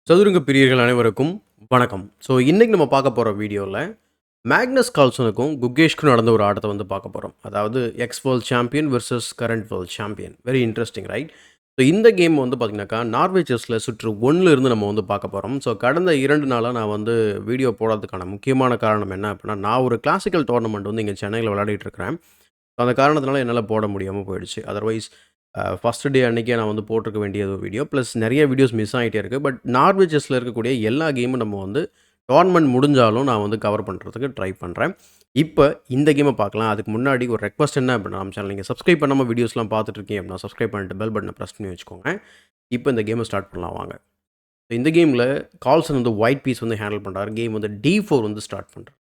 சதுரங்க பிரியர்கள் அனைவருக்கும் வணக்கம். ஸோ இன்னைக்கு நம்ம பார்க்க போகிற வீடியோவில் மேக்னஸ் கால்சனுக்கும் குகேஷ்க்கும் நடந்த ஒரு ஆட்டத்தை வந்து பார்க்க போகிறோம். அதாவது X world champion versus current world champion. Very interesting, right? So இந்த கேம் வந்து பார்த்தீங்கன்னாக்கா நார்வே செஸ்ஸில் சுற்று 1 இருந்து நம்ம வந்து பார்க்க போகிறோம். ஸோ கடந்த 2 நாளாக நான் வந்து வீடியோ போடாததுக்கான முக்கியமான காரணம் என்ன அப்படின்னா, நான் ஒரு கிளாசிக்கல் டோர்னமெண்ட் வந்து இங்கே சென்னையில் விளையாடிட்டு இருக்கிறேன். ஸோ அந்த காரணத்தினால என்னால் போட முடியாமல் போயிடுச்சு. அதர்வைஸ் ஃபர்ஸ்ட் டே அன்னைக்கே நான் வந்து போட்டிருக்க வேண்டிய ஒரு வீடியோ. ப்ளஸ் நெறைய வீடியோஸ் மிஸ் ஆகிட்டே இருக்குது. பட் நார்வே செஸ்ஸில் இருக்கக்கூடிய எல்லா கேமும் நம்ம வந்து டோர்னமெண்ட் முடிஞ்சாலும் நான் வந்து கவர் பண்ணுறதுக்கு ட்ரை பண்ணுறேன். இப்போ இந்த கேமை பார்க்கலாம். அதுக்கு முன்னாடி ஒரு ரெக்வஸ்ட் என்ன அப்படின்னா, நம்ம சேனல் நீங்கள் சப்ஸ்கிரைப் பண்ணாமல் வீடியோஸ்லாம் பார்த்துட்டு இருக்கீங்க அப்படின்னா, சப்ஸ்கிரைப் பண்ணிட்டு பெல் பட்டனை ப்ரெஸ் பண்ணி வச்சுக்கோங்க. இப்போ இந்த கேமை ஸ்டார்ட் பண்ணலாம் வாங்க. இந்த கேமில் கால்சன் வந்து ஒயிட் பீஸ் வந்து ஹேண்டில் பண்ணுறாரு. கேம் வந்து D4 வந்து ஸ்டார்ட் பண்ணுறாரு.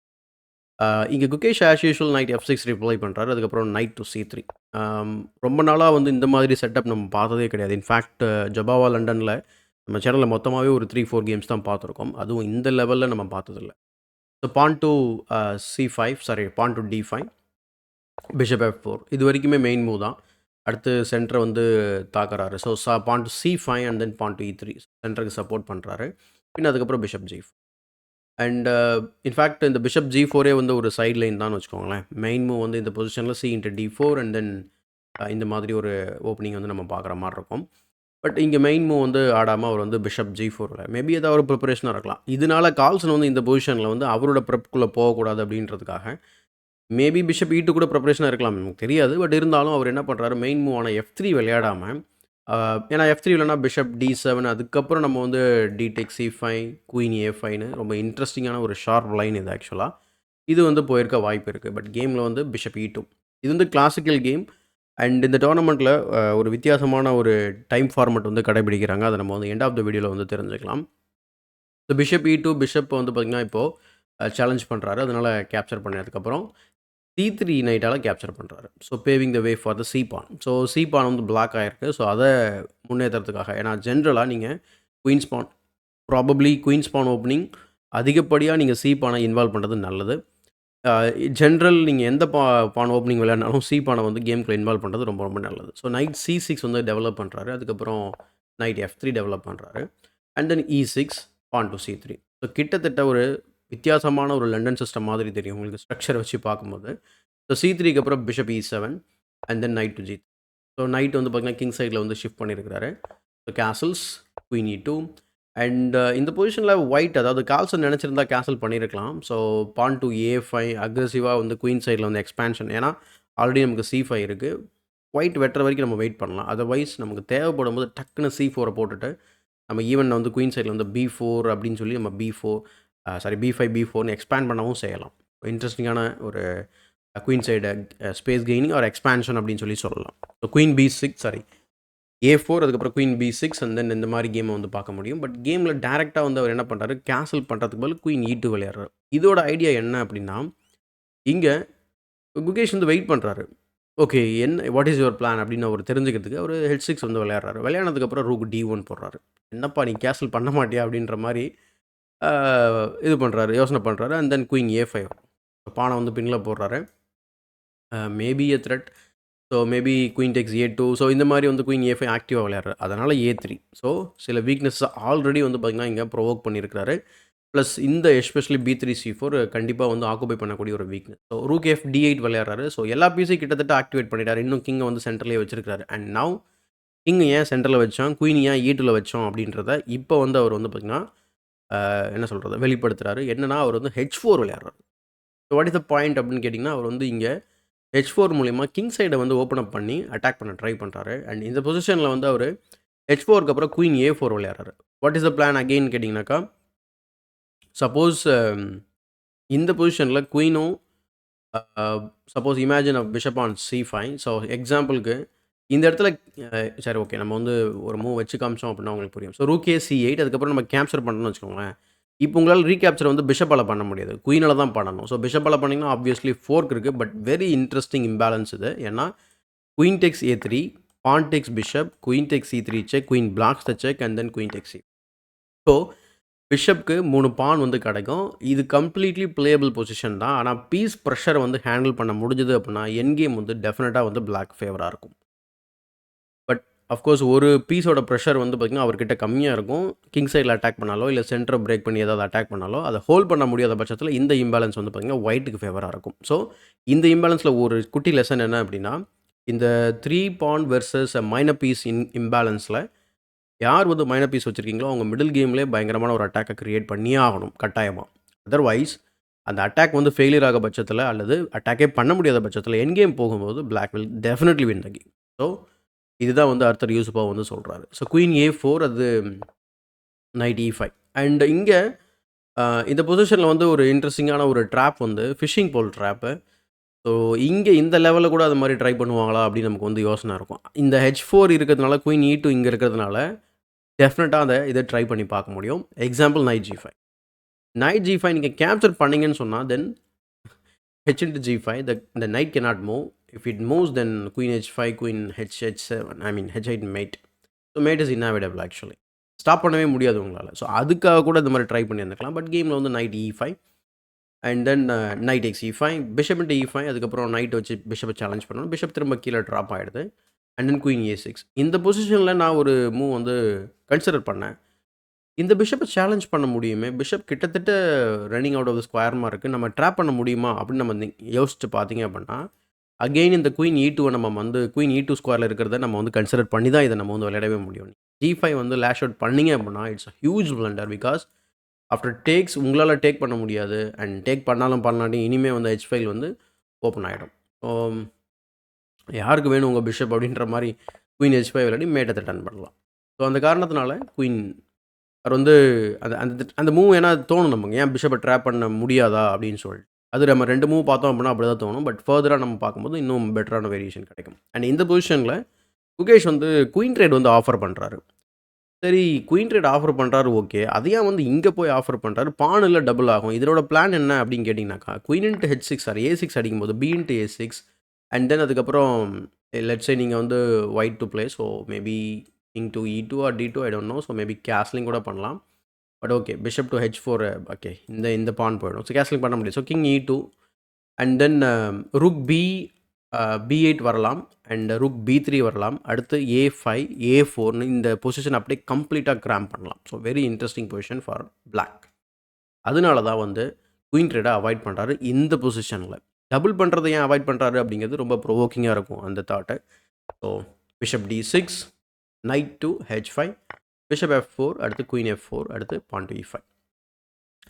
இங்கே Gukesh as usual night F6 reply பண்ணுறாரு. அதுக்கப்புறம் நைட் டு C3. ரொம்ப நாளாக வந்து இந்த மாதிரி செட்டப் நம்ம பார்த்ததே கிடையாது. இன்ஃபேக்ட் ஜபாவா லண்டனில் நம்ம சேனலில் மொத்தமாகவே ஒரு 3-4 கேம்ஸ் தான் பார்த்துருக்கோம். அதுவும் இந்த லெவலில் நம்ம பார்த்ததில்ல. So pawn to C5, sorry pawn to D5, bishop F4 இது வரைக்குமே மெயின் மூவ் தான். அடுத்து சென்டரை வந்து தாக்குறாரு. So pawn to C5 and then pawn to E3 சென்டருக்கு சப்போர்ட் பண்ணுறாரு. பின்ன அதுக்கப்புறம் பிஷப் G4. அண்ட் இன்ஃபேக்ட் இந்த பிஷப் G4 வந்து ஒரு சைட் லைன் தான் வச்சுக்கோங்களேன். மெயின் மூவ் வந்து இந்த பொசிஷனில் C இன்ட்டு D4 அண்ட் தென் இந்த மாதிரி ஒரு ஓப்பனிங் வந்து நம்ம பார்க்குற மாதிரி இருக்கும். பட் இங்கே மெயின் மூவ் வந்து ஆடாமல் அவர் வந்து பிஷப் G4 மேபி ஏதாவது ஒரு ப்ரிப்பரேஷனாக இருக்கலாம். இதனால கால்சன் வந்து இந்த பொசிஷனில் வந்து அவரோட ப்ரெப்புக்குள்ளே போகக்கூடாது அப்படின்றதுக்காக மேபி பிஷப் E2 கூட ப்ரிப்பரேஷனாக இருக்கலாம், எனக்கு தெரியாது. பட் இருந்தாலும் அவர் என்ன பண்ணுறாரு, மெயின் மூவ் ஆன F3 விளையாடாமல், ஏன்னா F3 இல்லைனா பிஷப் D7 அதுக்கப்புறம் நம்ம வந்து D டேக் C5 குயின் A5ன்னு ரொம்ப இன்ட்ரெஸ்டிங்கான ஒரு ஷார்ப் லைன் இது ஆக்சுவலாக. இது வந்து போயிருக்க வாய்ப்பு இருக்குது. பட் கேமில் வந்து பிஷப் E2 இது வந்து கிளாசிக்கல் கேம். அண்ட் இந்த டோர்னமெண்ட்டில் ஒரு வித்தியாசமான ஒரு டைம் ஃபார்மட் வந்து கடைபிடிக்கிறாங்க. அதை நம்ம வந்து எண்ட் ஆஃப் த வீடியோவில் வந்து தெரிஞ்சுக்கலாம். ஸோ பிஷப் E2 பிஷப் வந்து பார்த்திங்கன்னா இப்போது சேலஞ்ச் பண்ணுறாரு. அதனால் கேப்சர் பண்ணதுக்கப்புறம் C3 நைட்டால் கேப்சர் பண்ணுறாரு. So paving the way for the C pawn. So C pawn வந்து பிளாக் ஆகிருக்கு. ஸோ அதை முன்னேற்றத்துக்காக, ஏன்னா ஜென்ரலாக நீங்கள் queen's pawn, probably queen's pawn opening அதிகப்படியாக நீங்கள் C பானை இன்வால்வ் பண்ணுறது நல்லது. ஜென்ரல் நீங்கள் எந்த பான் ஓப்பனிங் விளையாடினாலும் C பானை வந்து கேமுக்குள்ள இன்வால்வ் பண்ணுறது ரொம்ப ரொம்ப நல்லது. ஸோ நைட் C6 வந்து டெவலப் பண்ணுறாரு. அதுக்கப்புறம் நைட் F3 டெவலப் பண்ணுறாரு. And then E6 pawn to C3. So கிட்டத்தட்ட ஒரு வித்தியாசமான ஒரு லண்டன் சிஸ்டம் மாதிரி தெரியும் உங்களுக்கு ஸ்ட்ரக்சர் வச்சு பார்க்கும்போது. ஸோ C3க்கு அப்புறம் bishop E7 and then night to G3. So night வந்து பார்த்தீங்கன்னா கிங் சைடில் வந்து ஷிஃப்ட் பண்ணியிருக்கிறாரு. So castles queen E2 and இந்த பொசிஷனில் ஒயிட், அதாவது கால்சன் நினச்சிருந்தா கேசல் பண்ணியிருக்கலாம். ஸோ பான் டு A5 அக்ரெசிவாக வந்து குயின் சைடில் வந்து எக்ஸ்பேன்ஷன், ஏன்னா ஆல்ரெடி நமக்கு C5 இருக்குது. ஒயிட் வெட்டுற வரைக்கும் நம்ம வெயிட் பண்ணலாம். அதர்வைஸ் நமக்கு தேவைப்படும் போது டக்குன்னு C4 போட்டுட்டு நம்ம ஈவன் வந்து குயின் சைடில் வந்து B4 அப்படின்னு சொல்லி நம்ம B4 B5 B4ன்னு எக்ஸ்பேண்ட் பண்ணவும் செய்யலாம். இன்ட்ரெஸ்டிங்கான ஒரு queen side space gaining or expansion அப்படின்னு சொல்லலாம். ஸோ குயின் B6 A4 அதுக்கப்புறம் குயின் B6 அண்ட் தென் இந்த மாதிரி கேமை வந்து பார்க்க முடியும். பட் கேமில் டேரெக்டாக வந்து அவர் என்ன பண்ணுறாரு, கேன்சல் பண்ணுறதுக்கு பதில் குயின் E2 விளையாடுறாரு. இதோட ஐடியா என்ன அப்படின்னா, இங்கே குகேஷ் வந்து வெயிட் பண்ணுறாரு. ஓகே, என்ன வாட் இஸ் யுவர் பிளான் அப்படின்னு அவர் தெரிஞ்சுக்கிறதுக்கு அவர் H6 வந்து விளையாடுறாரு. விளையாடுனதுக்கப்புறம் ரூக் D1 போடுறாரு. என்னப்பா நீ கேன்சல் பண்ண மாட்டியா அப்படின்ற மாதிரி இது பண்ணுறாரு, யோசனை பண்ணுறாரு. அண்ட் தென் குயின் A5 பானை வந்து பின்னில் போடுறாரு. Maybe a thread. So maybe queen tax A2. So இந்த மாதிரி வந்து குயின் A5 ஆக்டிவாக விளையாடுறாரு. அதனால் A3. ஸோ சில வீக்னஸ் ஆல்ரெடி வந்து பார்த்திங்கன்னா இங்கே ப்ரொவோக் பண்ணியிருக்கிறாரு. ப்ளஸ் இந்த எஸ்பெஷலி B3 C4 கண்டிப்பாக வந்து ஆக்குபை பண்ணக்கூடிய ஒரு weakness. So rook F D8 விளையாடுறாரு. ஸோ எல்லா பீஸையும் கிட்டத்தட்ட ஆக்டிவேட் பண்ணிட்டார். இன்னும் கிங்கை வந்து சென்டர்லேயே வச்சிருக்காரு. அண்ட் நவ் கிங் ஏன் சென்டரில் வச்சோம், குயின் ஏன் E2ல வச்சோம் அப்படின்றத இப்போ வந்து அவர் வந்து பார்த்திங்கன்னா என்ன சொல்கிறது வெளிப்படுத்துகிறாரு. என்னன்னா அவர் வந்து H4 விளையாடுறாரு. So what is the point அப்படின்னு கேட்டிங்கன்னா, அவர் வந்து இங்கே H4 மூலிமா கிங் சைடை வந்து ஓப்பன் அப் பண்ணி அட்டாக் பண்ண ட்ரை பண்ணுறாரு. அண்ட் இந்த பொசிஷனில் வந்து அவர் H4க்கு அப்புறம் குயின் A4 விளையாடுறாரு. What is the plan again கேட்டிங்கனாக்கா, சப்போஸ் இந்த பொசிஷனில் குயினும் suppose imagine bishop on C5. So எக்ஸாம்பிளுக்கு இந்த இடத்துல சரி ஓகே, நம்ம வந்து ஒரு மூவ் வச்சு காமிச்சோம் அப்படின்னா உங்களுக்கு புரியும். ஸோ ரூக் A C8 அதுக்கப்புறம் நம்ம கேப்சர் பண்ணணும்னு வச்சுக்கோங்களேன். இப்போ உங்களால் ரீகேப்சர் வந்து பிஷப்பால் பண்ண முடியாது, குயினால் தான் பண்ணணும். ஸோ பிஷப்பால் பண்ணிங்கன்னா ஆப்வியஸ்லி ஃபோர்க் இருக்குது. பட் வெரி இன்ட்ரெஸ்டிங் இம்பேலன்ஸ் இது. ஏன்னா queen takes A3, pawn takes bishop, queen takes C3 check, queen blocks the check and then queen takes C. So பிஷப்க்கு 3 பான் வந்து கிடைக்கும். இது கம்ப்ளீட்லி பிளேயபிள் பொசிஷன் தான். ஆனால் பீஸ் ப்ரெஷர் வந்து ஹேண்டில் பண்ண முடிஞ்சது அப்படின்னா என் கேம் வந்து டெஃபினட்டாக வந்து பிளாக் ஃபேவராக இருக்கும். பட் அஃப்கோர்ஸ் ஒரு பீஸோட ப்ரெஷர் வந்து பார்த்திங்கன்னா அவர்கிட்ட கம்மியாக இருக்கும். கிங் சைடில் அட்டாக் பண்ணாலோ இல்லை சென்டரை பிரேக் பண்ணி ஏதாவது அட்டாக் பண்ணாலோ அதை ஹோல்ட் பண்ண முடியாத பட்சத்தில் இந்த இம்பேலன்ஸ் வந்து பார்த்திங்கன்னா ஒயிட்டுக்கு ஃபேவராக இருக்கும். ஸோ இந்த இம்பேலன்ஸில் ஒரு குட்டி லெசன் என்ன அப்படின்னா, இந்த 3 பான் வெர்சஸ் மைனர் பீஸ் இம்பேலன்ஸில் யார் வந்து மைனர் பீஸ் வச்சுருக்கீங்களோ அவங்க மிடில் கேம்லேயே பயங்கரமான ஒரு அட்டாக்கை க்ரியேட் பண்ணியே ஆகணும் கட்டாயமாக. அதர்வைஸ் அந்த அட்டாக் வந்து ஃபெயிலியர் ஆக பட்சத்தில் அல்லது அட்டாக்கே பண்ண முடியாத பட்சத்தில் என் கேம் போகும்போது black will definitely win the game. So இதுதான் வந்து ஆர்தர் யூசுஃபா வந்து சொல்கிறாரு. ஸோ குயின் A4 அது நைட் E5 அண்ட் இங்கே இந்த பொசிஷனில் வந்து ஒரு இன்ட்ரெஸ்டிங்கான ஒரு ட்ராப் வந்து ஃபிஷிங் போல் ட்ராப்பு. ஸோ இங்கே இந்த லெவலில் கூட அது மாதிரி ட்ரை பண்ணுவாங்களா அப்படின்னு நமக்கு வந்து யோசனை இருக்கும். இந்த H4 இருக்கிறதுனால குயின் E2 இங்கே இருக்கிறதுனால டெஃபினட்டாக இதை ட்ரை பண்ணி பார்க்க முடியும். Example night G5. Night G5 நீங்கள் கேப்சர் பண்ணீங்கன்னு சொன்னால் தென் H into G5 the knight cannot move. If it moves then queen H5, queen H7, I mean H8 mate. So mate is inevitable actually. Stop பண்ணவே முடியாது உங்களால். So அதுக்காக கூட இந்த மாதிரி ட்ரை பண்ணியிருந்துக்கலாம். பட் கேமில் வந்து night E5 and then night X E5, bishop into E5, அதுக்கப்புறம் நைட் வச்சு பிஷப்பை சேலஞ்ச் பண்ணணும். பிஷப் திரும்ப கீழே ட்ராப் ஆகிடுது. And then queen A6. இந்த பொசிஷனில் நான் ஒரு மூவ் வந்து கன்சிடர் பண்ணேன். இந்த பிஷப்பை சேலஞ்ச் பண்ண முடியுமே, பிஷப் கிட்டத்தட்ட ரன்னிங் அவுட் ஆஃப் த ஸ்கொயர்மாக இருக்குது, நம்ம ட்ராப் பண்ண முடியுமா அப்படின்னு நம்ம யோசிச்சு பார்த்தீங்க அப்படின்னா, அகெயின் இந்த குயின் E2 நம்ம வந்து குயின் E2 ஸ்கொயரில் இருக்கிறத நம்ம வந்து கன்சிடர் பண்ணி தான் இதை நம்ம வந்து விளையாடவே முடியும். G5 வந்து லேஷ் அவுட் பண்ணிங்க அப்படின்னா it's a huge blunder. Because after takes உங்களால் டேக் பண்ண முடியாது. அண்ட் டேக் பண்ணாலும் பண்ணலாட்டி இனிமேல் வந்து H5 வந்து ஓப்பன் ஆகிடும். ஸோ யாருக்கு வேணும் உங்கள் பிஷப் அப்படின்ற மாதிரி குயின் H5 விளையாடி மேட்டத்தை டன் பண்ணலாம். ஸோ அந்த காரணத்தினால குயின் அவர் வந்து அந்த அந்த அந்த மூவ் ஏன்னா தோணும் நமக்கு, ஏன் பிஷப்பை ட்ராப் பண்ண முடியாதா அப்படின்னு சொல்லிட்டு. அது நம்ம 2 மூவ் பார்த்தோம் அப்படின்னா அப்படி தான் தோணும். பட் ஃபர்தராக நம்ம பார்க்கும்போது இன்னும் பெட்டரான வேரியேஷன் கிடைக்கும். அண்ட் இந்த பொசிஷனில் குகேஷ் வந்து குயின் ட்ரேட் வந்து ஆஃபர் பண்ணுறாரு. சரி, குயின் ட்ரேட் ஆஃபர் பண்ணுறாரு ஓகே. அதையா வந்து இங்கே போய் ஆஃபர் பண்ணுறாரு, பான் இல்லை டபுள் ஆகும். இதோட பிளான் என்ன அப்படின்னு கேட்டிங்கனாக்கா, queen into H6 sorry A6 அடிக்கும்போது B into A6 and then அதுக்கப்புறம் லெட்ஸே நீங்கள் வந்து white to play. So maybe king to E2 or D2 I don't know. So maybe castling கூட பண்ணலாம். But okay, bishop to H4 okay, இந்த pawn போயிடும். So castling பண்ண முடியாது. So king E2 and then rook B8 வரலாம் and Rukh B3 வரலாம். அடுத்து A5 A4ன்னு இந்த பொசிஷன் அப்படியே கம்ப்ளீட்டாக கிராம் பண்ணலாம். So very interesting position for black. அதனால தான் வந்து குயின் ட்ரேடை அவாய்ட் பண்ணுறாரு இந்த பொசிஷனில். டபுள் பண்ணுறதை ஏன் அவாய்ட் பண்ணுறாரு அப்படிங்கிறது ரொம்ப ப்ரொவோக்கிங்காக இருக்கும் அந்த தாட்டை. So bishop D6, knight to H5, bishop F4, அடுத்து குயின் F4, அடுத்து pawn to E5.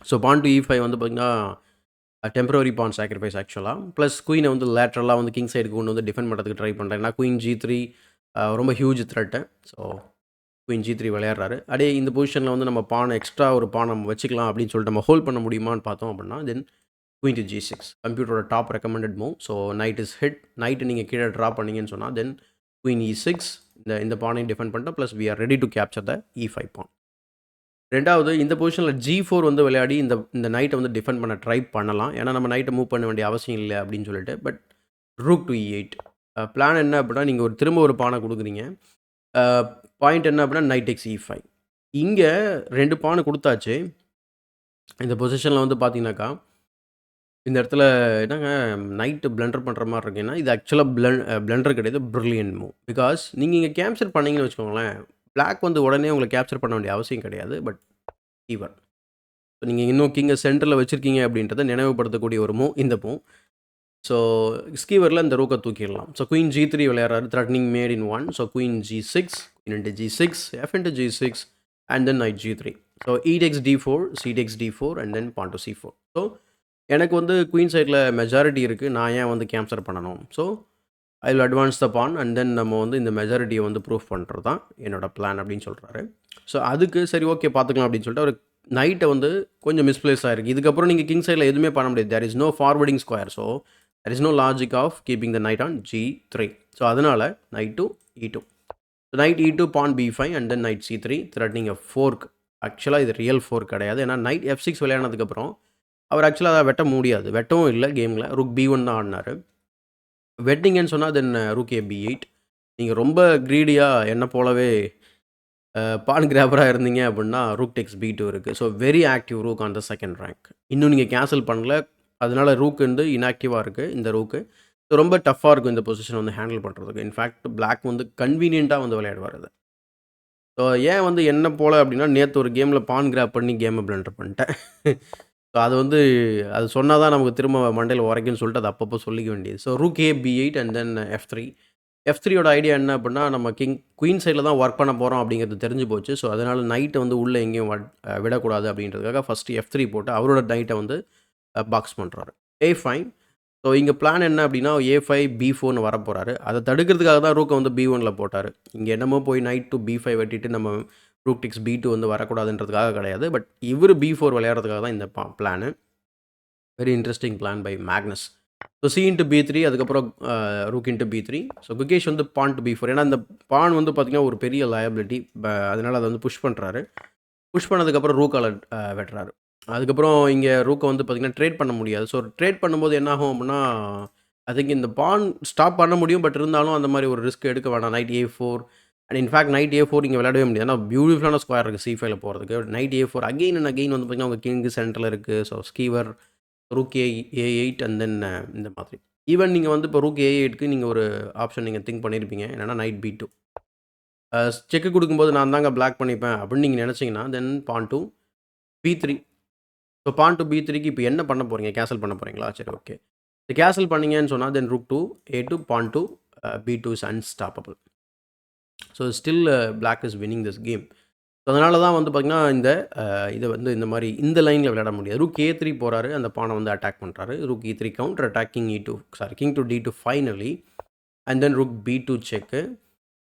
So pawn to E5 வந்து பார்த்திங்கன்னா டெம்பரரி பான் சாக்ரிஃபைஸ் ஆக்சுவலாக. ப்ளஸ் குயினை வந்து லேட்ரலாக வந்து கிங் சைடுக்கு கொண்டு வந்து டிஃபெண்ட் பண்ணுறதுக்கு ட்ரை பண்ணுறேன். ஏன்னா குயின் G3 ரொம்ப huge thread. So queen G3 விளையாடுறாரு. அப்படியே இந்த பொசிஷனில் வந்து நம்ம பான் எக்ஸ்ட்ரா ஒரு பான் நம்ம வச்சுக்கலாம் அப்படின்னு சொல்லிட்டு நம்ம ஹோல்ட் பண்ண முடியுமான்னு பார்த்தோம் அப்படின்னா தென் குயின் டு G6 கம்ப்யூட்டரோட top recommended move. So knight is hit. Knight நீங்கள் கீழே ட்ரா பண்ணிங்கன்னு சொன்னால் தென் குயின் E6 இந்த பானையும் டிஃபெண்ட் பண்ணிட்டோம். Plus we are ready to capture the E5 pawn. ரெண்டாவது இந்த பொசிஷனில் G4 வந்து விளையாடி இந்த நைட்டை வந்து டிஃபெண்ட் பண்ண ட்ரை பண்ணலாம். ஏன்னா நம்ம நைட்டை மூவ் பண்ண வேண்டிய அவசியம் இல்லை அப்படின்னு சொல்லிட்டு. But rook to E8 plan என்ன அப்படின்னா, நீங்கள் திரும்ப ஒரு பானை கொடுக்குறீங்க. பாயிண்ட் என்ன அப்படின்னா நைட் எக்ஸ் E5. இங்கே 2 பானை கொடுத்தாச்சு. இந்த பொசிஷனில் வந்து பார்த்தீங்கன்னாக்கா இந்த இடத்துல என்னங்க நைட்டு பிளண்டர் பண்ணுற மாதிரி இருக்குன்னா, இது ஆக்சுவலாக பிளண்டர் கிடையாது, பிரில்லியன்ட் மூவ். பிகாஸ் நீங்கள் இங்கே கேப்சர் பண்ணீங்கன்னு வச்சுக்கோங்களேன், பிளாக் வந்து உடனே உங்களை கேப்சர் பண்ண வேண்டிய அவசியம் கிடையாது. பட் ஈவன் ஸோ நீங்கள் இன்னும் கிங்கை சென்டரில் வச்சுருக்கீங்க அப்படின்றத நினைவுபடுத்தக்கூடிய ஒரு மூவ் இந்த மூவ். ஸோ ஸ்கீவரில் இந்த ரூக்கை தூக்கிடலாம். ஸோ குயின் G3 விளையாடுறாரு, threatening mate in 1. So queen G6, queen into G6, F into G6 and then knight G3. So E takes D4, C takes D4 and then pawn to C4. So எனக்கு வந்து queen சைடில் majority இருக்குது, நான் ஏன் வந்து capture பண்ணணும்? So I will advance the pawn and then நம்ம வந்து இந்த மெஜாரிட்டியை வந்து ப்ரூஃப் பண்ணுறது தான் என்னோட பிளான் அப்படின்னு சொல்கிறாரு. ஸோ அதுக்கு சரி ஓகே பார்த்துக்கலாம் அப்படின்னு சொல்லிட்டு அவர் நைட்டை வந்து கொஞ்சம் மிஸ்பிளேஸ் ஆகிருக்கு. இதுக்கப்புறம் நீங்கள் கிங் சைடில் எதுவுமே பண்ண முடியாது. There is no forwarding square. So there is no logic of keeping the knight on G3. So அதனால் knight to E2. Knight E2 pawn B5 and then knight C3 threatening a fork. ஆக்சுவலாக இது real fork கிடையாது. ஏன்னா night F6 விளையாடினதுக்கப்புறம் அவர் ஆக்சுவலாக அதை வெட்ட முடியாது, வெட்டவும் இல்லை கேமில். ருக் B1 தான் ஆடினார். வெட்டிங்கன்னு சொன்னால் தென் ரூக் B8. நீங்கள் ரொம்ப க்ரீடியாக என்ன போலவே பான் கிராபராக இருந்தீங்க அப்படின்னா ரூக் டெக்ஸ் B2 இருக்குது. So very active rook on the second rank. இன்னும் நீங்கள் கேன்சல் பண்ணல, அதனால ரூக் வந்து இன்ஆக்டிவாக இருக்குது இந்த ரூக்கு. ஸோ ரொம்ப டஃப்பாக இருக்கும் இந்த பொசிஷன் வந்து ஹேண்டில் பண்ணுறதுக்கு. இன்ஃபேக்ட் பிளாக் வந்து கன்வீனியன்ட்டாக வந்து விளையாடுவார் அதை. ஸோ ஏன் வந்து என்ன போல அப்படின்னா, நேற்று ஒரு கேமில் பான் கிராப் பண்ணி கேமை பிளண்டர் பண்ணிட்டேன். ஸோ அது வந்து அது சொன்னா தான் நமக்கு திரும்ப மண்டையில உரைக்கும்னு சொல்லிட்டு அது அப்பப்போ சொல்லிக்க வேண்டியது. So rook A B eight and then எஃப்3. எஃப்3யோட ஐடியா என்ன அப்படின்னா, நம்ம குயின் சைடில் தான் ஒர்க் பண்ண போகிறோம் அப்படிங்கிறது தெரிஞ்சு போச்சு. ஸோ அதனால் நைட்டை வந்து உள்ளே எங்கேயும் விடக்கூடாது அப்படின்றதுக்காக ஃபஸ்ட்டு எஃப்3 போட்டு அவரோட நைட்டை வந்து பாக்ஸ் பண்ணுறாரு. A5. ஸோ இங்கே பிளான் என்ன அப்படின்னா, A5 B4ன்னு வரப்போகிறாரு. அதை தடுக்கிறதுக்காக தான் ரூக்கை வந்து B1ல் போட்டார். இங்கே என்னமோ போய் நைட் டு B5 வெட்டிட்டு நம்ம ரூக் டிக்ஸ் B2 வந்து வரக்கூடாதுன்றதுக்காக கிடையாது. பட் இவர் B4 விளையாடுறதுக்காக தான் இந்த plan. Very interesting plan by Magnus. So C into B3, அதுக்கப்புறம் rook into B3. So Gukesh வந்து பான் டு B4. ஏன்னா இந்த பான் வந்து பார்த்திங்கன்னா ஒரு பெரிய லயபிலிட்டி. அதனால் அதை வந்து புஷ் பண்ணுறாரு. புஷ் பண்ணதுக்கப்புறம் ரூக்கால் வெட்டுறாரு. அதுக்கப்புறம் இங்கே ரூக்கை வந்து பார்த்திங்கன்னா ட்ரேட் பண்ண முடியாது. ஸோ ட்ரேட் பண்ணும்போது என்ன ஆகும் அப்படின்னா, ஐ திங்க் இந்த பான் ஸ்டாப் பண்ண முடியும். பட் இருந்தாலும் அந்த மாதிரி ஒரு ரிஸ்க் எடுக்க வேணாம். Night A4 and in fact night A4 இங்கே விளையாடவே முடியாது. ஏன்னா பியூட்டிஃபுல்லான ஸ்கொயர் இருக்குது C5ல போகிறதுக்கு. Night A4 again and again வந்து பார்த்திங்கன்னா உங்கள் கிங்கு சென்டரில் இருக்குது. So Sciver rook A8 and then இந்த மாதிரி. ஈவன் நீங்கள் வந்து இப்போ ரூக் A8க்கு நீங்கள் ஒரு ஆப்ஷன் நீங்கள் திங்க் பண்ணியிருப்பீங்க. என்னென்னா நைட் B2. செக்கு கொடுக்கும்போது நான் தாங்க பிளாக் பண்ணிப்பேன் அப்படின்னு நீங்கள் நினச்சிங்கன்னா then pawn to B3. So pawn to B3க்கு இப்போ என்ன பண்ண போகிறீங்க? கேன்சல் பண்ண போகிறீங்களா? சரி, ஓகே. இது கேன்சல் பண்ணீங்கன்னு சொன்னால் then rook to A2 pawn to B2 is unstoppable. So still black is winning this game. So அதனால தான் வந்து பார்த்திங்கன்னா இந்த இதை வந்து இந்த மாதிரி இந்த லைனில் விளையாட முடியாது. ரூக் A3 போகிறாரு, அந்த பானை வந்து அட்டாக் பண்ணுறாரு. Rook E3 counter attack king E2 sorry king to D2 finally and then rook B2 check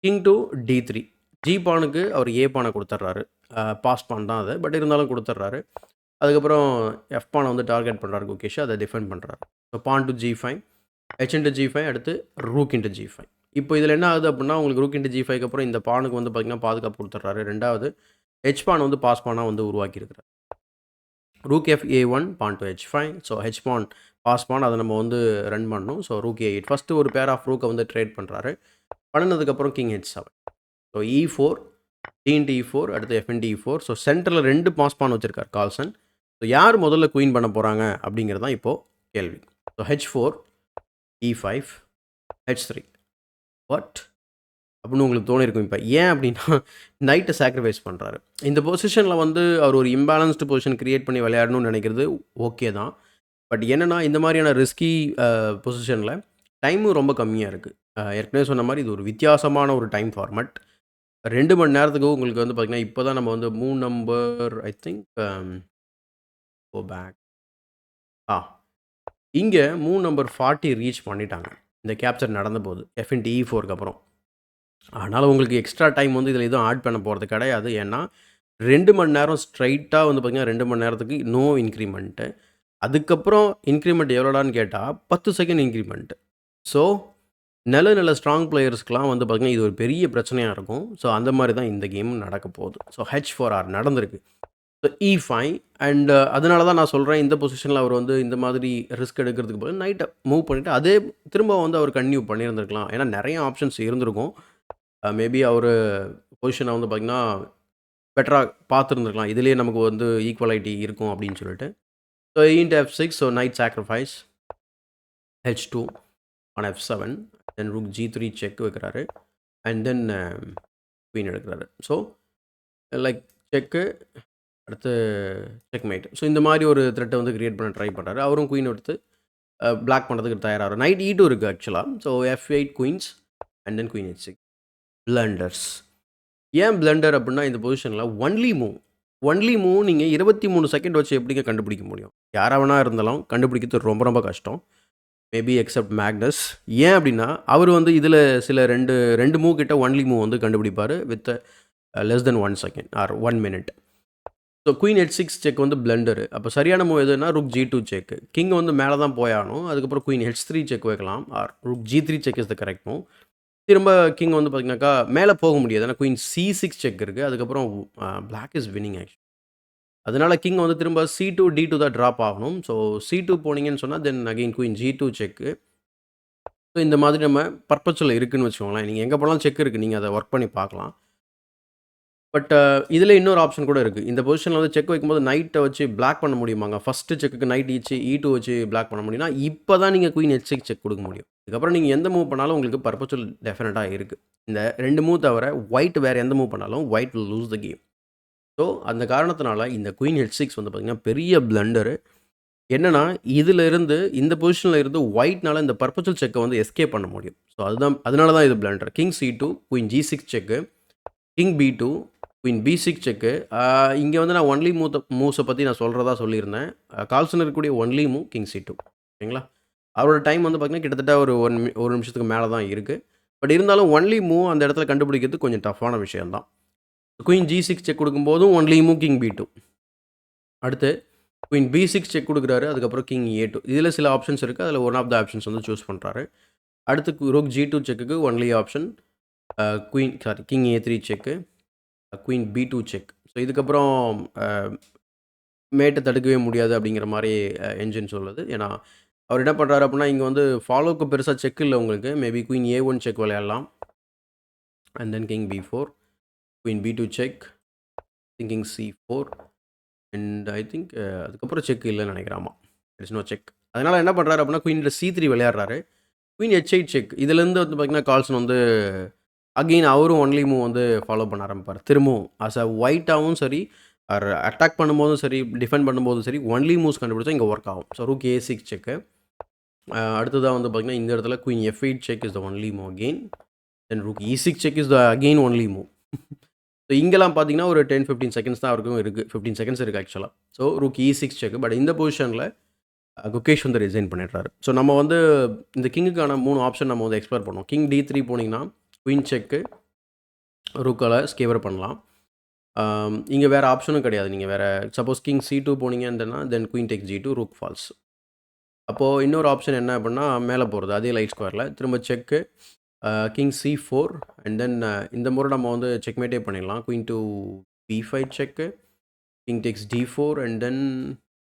king to D3. G பானுக்கு அவர் ஏ பானை கொடுத்துட்றாரு. பாஸ் பான் தான் அது, பட் இருந்தாலும் கொடுத்துட்றாரு. அதுக்கப்புறம் எஃப் பானை வந்து டார்கெட் பண்ணுறாரு குகேஷ், அதை டிஃபெண்ட் பண்ணுறாரு. So pawn to G5, H into G5, அடுத்து ரூக் இன்ட்டு G5. இப்போ இதில் என்ன ஆகுது அப்படின்னா, உங்களுக்கு ரூக் இன்ட்டு G5க்கு அப்புறம் இந்த பானுக்கு வந்து பார்த்திங்கன்னா பாதுகாப்பு கொடுத்துட்றாரு. ரெண்டாவது ஹெச் பான் வந்து பாஸ் பானாக வந்து உருவாக்கியிருக்கிறார். Rook F A1 pawn to H5. So H pawn pass pawn அதை நம்ம வந்து ரன் பண்ணணும். ஸோ ரூக் A8 ஃபஸ்ட்டு ஒரு பேர் ஆஃப் ரூக்கை வந்து ட்ரேட் பண்ணுறாரு. பண்ணினதுக்கப்புறம் king H7. So E4 D into E4, அடுத்து F இன்ட்டு E4. ஸோ சென்டரில் 2 பாஸ் பான் வச்சுருக்கார் கால்சன். ஸோ யார் முதல்ல குயின் பண்ண போகிறாங்க அப்படிங்கிறது தான் இப்போது கேள்வி. So H4 E5 H3 what அப்படின்னு உங்களுக்கு தோணிருக்கும். இப்போ ஏன் அப்படின்னா நைட்டை சாக்ரிஃபைஸ் பண்ணுறாரு. இந்த பொசிஷனில் வந்து அவர் ஒரு இம்பேலன்ஸ்டு பொசிஷன் க்ரியேட் பண்ணி விளையாடணும்னு நினைக்கிறது ஓகே தான். பட் என்னென்னா இந்த மாதிரியான ரிஸ்கி பொசிஷனில் டைமும் ரொம்ப கம்மியாக இருக்குது. ஏற்கனவே சொன்ன மாதிரி இது ஒரு வித்தியாசமான ஒரு டைம் ஃபார்மட். 2 மணி நேரத்துக்கு உங்களுக்கு வந்து பார்த்திங்கன்னா இப்போ தான் நம்ம வந்து move number I think go back இங்கே மூவ் நம்பர் 40 ரீச் பண்ணிட்டாங்க இந்த கேப்சர் நடந்தபோது எஃப் இன்ட்டு E4க்கு அப்புறம். அதனால் உங்களுக்கு எக்ஸ்ட்ரா டைம் வந்து இதில் எதுவும் ஆட் பண்ண போகிறது கிடையாது. ஏன்னா 2 மணி நேரம் ஸ்ட்ரைட்டாக வந்து பார்த்திங்கன்னா 2 மணி நேரத்துக்கு நோ இன்க்ரிமெண்ட்டு. அதுக்கப்புறம் இன்க்ரிமெண்ட் எவ்வளோடான்னு கேட்டால் 10 செகண்ட் இன்க்ரிமெண்ட்டு. ஸோ நல்ல ஸ்ட்ராங் பிளேயர்ஸ்க்கெலாம் வந்து பார்த்திங்கன்னா இது ஒரு பெரிய பிரச்சனையாக இருக்கும். ஸோ அந்த மாதிரி தான் இந்த கேம் நடக்க போகுது. ஸோ H4R நடந்திருக்கு. ஸோ E5 அண்ட் அதனால தான் நான் சொல்கிறேன் இந்த பொசிஷனில் அவர் வந்து இந்த மாதிரி ரிஸ்க் எடுக்கிறதுக்கு போது நைட்டை மூவ் பண்ணிவிட்டு அதே திரும்ப வந்து அவர் கன்டினியூ பண்ணியிருந்திருக்கலாம். ஏன்னா நிறைய ஆப்ஷன்ஸ் இருந்திருக்கும். மேபி அவர் பொசிஷனை வந்து பார்த்திங்கன்னா பெட்டராக பார்த்துருந்துருக்கலாம். இதுலேயே நமக்கு வந்து ஈக்குவலைட்டி இருக்கும் அப்படின்னு சொல்லிட்டு. So into F6. So night sacrifice H2 on F7. Then rook G3 check வைக்கிறாரு அண்ட் தென் குயின் எடுக்கிறாரு. ஸோ லைக் செக்கு அடுத்து செக்மேட். ஸோ இந்த மாதிரி ஒரு த்ரெட்டை வந்து கிரியேட் பண்ண ட்ரை பண்ணுறாரு. அவரும் குயின் எடுத்து பிளாக் பண்ணுறதுக்கு தயாராகிறார். நைட் E2 இருக்குது ஆக்சுவலாக. So F8 queens and then queen H6 blunders. ஏன் பிளண்டர் அப்படின்னா இந்த பொசிஷனில் ஒன்லி மூவ் நீங்கள் 23 செகண்ட் வச்சு எப்படிங்க கண்டுபிடிக்க முடியும்? யாராவனா இருந்தாலும் கண்டுபிடிக்கிறது ரொம்ப ரொம்ப கஷ்டம். Maybe accept Magnus. ஏன் அப்படின்னா அவர் வந்து இதில் சில ரெண்டு மூவ் கிட்ட ஒன்லி மூவ் வந்து கண்டுபிடிப்பார் with less then 1 second or 1 minute. So queen H6 check வந்து பிளண்டரு. அப்போ சரியான மூவ் எதுனா ரூக் G2 செக்கு. கிங் வந்து மேலே தான் போயாகணும். அதுக்கப்புறம் குயின் H3 செக் வைக்கலாம். Or rook G3 check is the correct move. திரும்ப கிங் வந்து பார்த்திங்கனாக்கா மேலே போக முடியாது. ஏன்னா குயின் C6 செக் இருக்குது. அதுக்கப்புறம் பிளாக் இஸ் வின்னிங் ஆக்சுவலி. அதனால் கிங் வந்து திரும்ப C2 D2 தான் ட்ராப் ஆகணும். ஸோ C2 போனீங்கன்னு சொன்னால் தென் அகெயின் குயின் G2 செக்கு. ஸோ இந்த மாதிரி நம்ம பர்பச்சுவல் இருக்குதுன்னு வச்சுக்கோங்களேன். நீங்கள் எங்கே போனாலும் செக் இருக்குது. நீங்கள் அதை ஒர்க் பண்ணி பார்க்கலாம். பட் இதில் இன்னொரு ஆப்ஷன் கூட இருக்குது. இந்த பொசிஷனில் வந்து செக் வைக்கும்போது நைட்டை வச்சு பிளாக் பண்ண முடியுமாங்க? ஃபஸ்ட்டு செக்குக்கு நைட் E2 வச்சு பிளாக் பண்ண முடியும்னா, இப்போ தான் நீங்கள் குயின் H6 செக் கொடுக்க முடியும். இதுக்கப்புறம் நீங்கள் எந்த மூவ் பண்ணாலும் உங்களுக்கு பர்பச்சுவல் டெஃபினட்டாக இருக்குது. இந்த 2 மூவ் தவிர ஒயிட் வேறு எந்த மூவ் பண்ணாலும் white will lose the game. So அந்த காரணத்தினால இந்த குயின் H6 வந்து பார்த்திங்கன்னா பெரிய பிளண்டரு. என்னன்னா, இதிலிருந்து இந்த பொசிஷனில் இருந்து ஒயிட்னால இந்த பர்பச்சுவல் செக்கை வந்து எஸ்கேப் பண்ண முடியும். ஸோ அதனால தான் இது blunder. King C2, queen G6 check, king B2, queen B6 check. இங்கே வந்து நான் ஒன்லி மூவ்ஸை பற்றி நான் சொல்கிறதா சொல்லியிருந்தேன். கால்சன் இருக்கக்கூடிய ஒன்லி மூவ் கிங் C2. ஓகேங்களா? அவரோட டைம் வந்து பார்த்திங்கன்னா கிட்டத்தட்ட ஒரு நிமிஷத்துக்கு மேலே தான் இருக்குது. பட் இருந்தாலும் ஒன்லி மூவ் அந்த இடத்துல கண்டுபிடிக்கிறது கொஞ்சம் டஃப்பான விஷயம் தான். குயின் G6 செக் கொடுக்கும்போதும் ஒன்லி மூவ் கிங் B2. அடுத்து குயின் B6 செக் கொடுக்குறாரு. அதுக்கப்புறம் கிங் A2. இதில் சில ஆப்ஷன்ஸ் இருக்குது. அதில் ஒன் ஆஃப் த ஆப்ஷன்ஸ் வந்து சூஸ் பண்ணுறாரு. அடுத்து ரூக் G2 செக்குக்கு only option king A3 check, queen B2 check. So இதுக்கப்புறம் மேட்டை தடுக்கவே முடியாது அப்படிங்கிற மாதிரி என்ஜின் சொல்லுது. ஏன்னா அவர் என்ன பண்ணுறாரு அப்படின்னா, இங்கே வந்து ஃபாலோவுக்கு பெருசாக செக் இல்லை உங்களுக்கு. மேபி குயின் A1 செக் விளையாடலாம். And then king B4, queen B2 check, king C4 and I think அதுக்கப்புறம் செக் இல்லைன்னு நினைக்கிறாமா. It's no check. அதனால் என்ன பண்ணுறாரு அப்படின்னா, குயினில் C3 விளையாடுறாரு. Queen H8 check. இதுலேருந்து வந்து பார்த்திங்கன்னா கால்சன் வந்து அகெயின் அவரும் ஒன்லி மூவ் வந்து ஃபாலோ பண்ண ஆரம்பிப்பார். திரும்பவும் அஸ் அ ஒயிட்டாகவும் சரி, அட்டாக் பண்ணும்போதும் சரி, டிஃபெண்ட் பண்ணும்போதும் சரி, ஒன்லி மூவ்ஸ் கண்டுபிடிச்சா இங்கே ஒர்க் ஆகும். ஸோ ரூக் A6 செக்கு. அடுத்ததாக வந்து பார்த்திங்கன்னா இந்த இடத்துல queen F8 check is the only move again. Then rook E6 check is the again only move. So இங்கெல்லாம் பார்த்தீங்கன்னா ஒரு 10-15 செகண்ட்ஸ் தான் அவருக்கும் இருக்குது. 15 செகண்ட்ஸ் இருக்குது ஆக்சுவலாக. So rook E6 check. But இந்த பொசிஷனில் குகேஷ் வந்து ரிசைன் பண்ணிடுறாரு. ஸோ நம்ம வந்து இந்த கிங்குக்கான 3 ஆப்ஷன் நம்ம வந்து எக்ஸ்ப்ளோர் பண்ணோம். கிங் D3 போனீங்கன்னா குயின் செக்கு, ரூக்கால் ஸ்கேவர் பண்ணலாம். இங்கே வேறு ஆப்ஷனும் கிடையாது. நீங்கள் வேறு சப்போஸ் கிங் C2 போனீங்கன்னா then queen take G2, rook falls. அப்போது இன்னொரு ஆப்ஷன் என்ன அப்படின்னா மேலே போகிறது அதே லைட் ஸ்கொயரில் திரும்ப செக்கு, கிங் C4 அண்ட் தென் இந்த முறை நம்ம வந்து செக்மேட்டே பண்ணிடலாம். Queen to B5 check, king takes D4 and then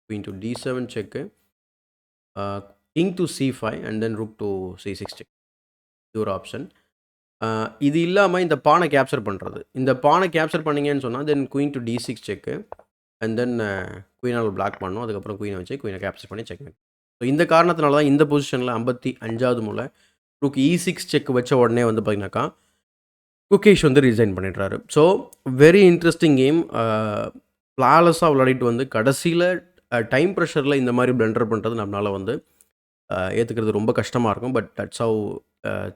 queen to D7 check, king to C5 and then rook to C6 check. இது ஒரு ஆப்ஷன். இது இல்லாமல் இந்த பானை கேப்சர் பண்ணுறது. இந்த பானை கேப்சர் பண்ணிங்கன்னு சொன்னால் then queen to D6 check and then குயினால் பிளாக் பண்ணணும். அதுக்கப்புறம் குயினை வச்சு குயினை கேப்சர் பண்ணி செக்மேட். ஸோ இந்த காரணத்தினால தான் இந்த பொசிஷனில் 55வது முறை ரூக் E6 செக் வச்ச உடனே வந்து பார்த்தீங்கன்னாக்கா குகேஷ் வந்து ரிசைன் பண்ணிடுறாரு. So very interesting game. ஃப்ளாலெஸ்ஸாக விளையாடிட்டு வந்து கடைசியில் டைம் ப்ரெஷரில் இந்த மாதிரி பிளண்டர் பண்ணுறது நம்மளால் வந்து ஏற்றுக்கிறது ரொம்ப கஷ்டமாக இருக்கும். But that's how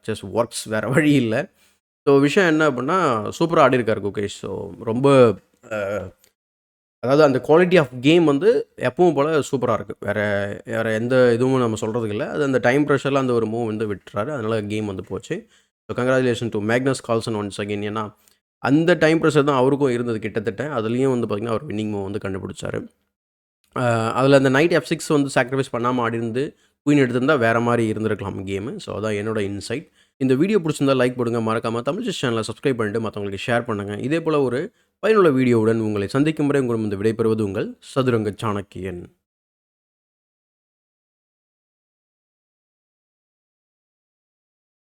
chess works. வேறு வழி இல்லை. ஸோ விஷயம் என்ன அப்படின்னா சூப்பராக ஆடிருக்கார் குகேஷ். ஸோ ரொம்ப அதாவது அந்த குவாலிட்டி ஆஃப் கேம் வந்து எப்பவும் போல் சூப்பராக இருக்குது. வேறு எந்த இதுவும் நம்ம சொல்கிறதுக்கு இல்லை. அது அந்த டைம் ப்ரெஷரில் அந்த ஒரு மூவ் வந்து விட்டுறாரு. அதனால் கேம் வந்து போச்சு. So congratulation to Magnus Carlsen once again. ஏன்னா அந்த டைம் ப்ரெஷர் தான் அவருக்கும் இருந்தது கிட்டத்தட்ட. அதுலேயும் வந்து பார்த்திங்கன்னா அவர் வின்னிங் மூவ் வந்து கண்டுபிடிச்சார். அதில் அந்த நைட் F6 வந்து சாக்ரிஃபைஸ் பண்ணாமல் ஆடிருந்து குயின் எடுத்திருந்தால் வேறு மாதிரி இருந்திருக்கலாம் கேமு. ஸோ அதான் என்னோட இன்சைட். இந்த வீடியோ பிடிச்சிருந்தா லைக் போடுங்க. மறக்காமல் தமிழ் சேனலை சப்ஸ்கிரைப் பண்ணிட்டு மற்றவங்களுக்கு ஷேர் பண்ணுங்கள். இதே போல் ஒரு பயனுள்ள வீடியோவுடன் உங்களை சந்திக்கும் வரை உங்களிடம் விடைபெறுவது உங்கள் சதுரங்க சாணக்கியன்.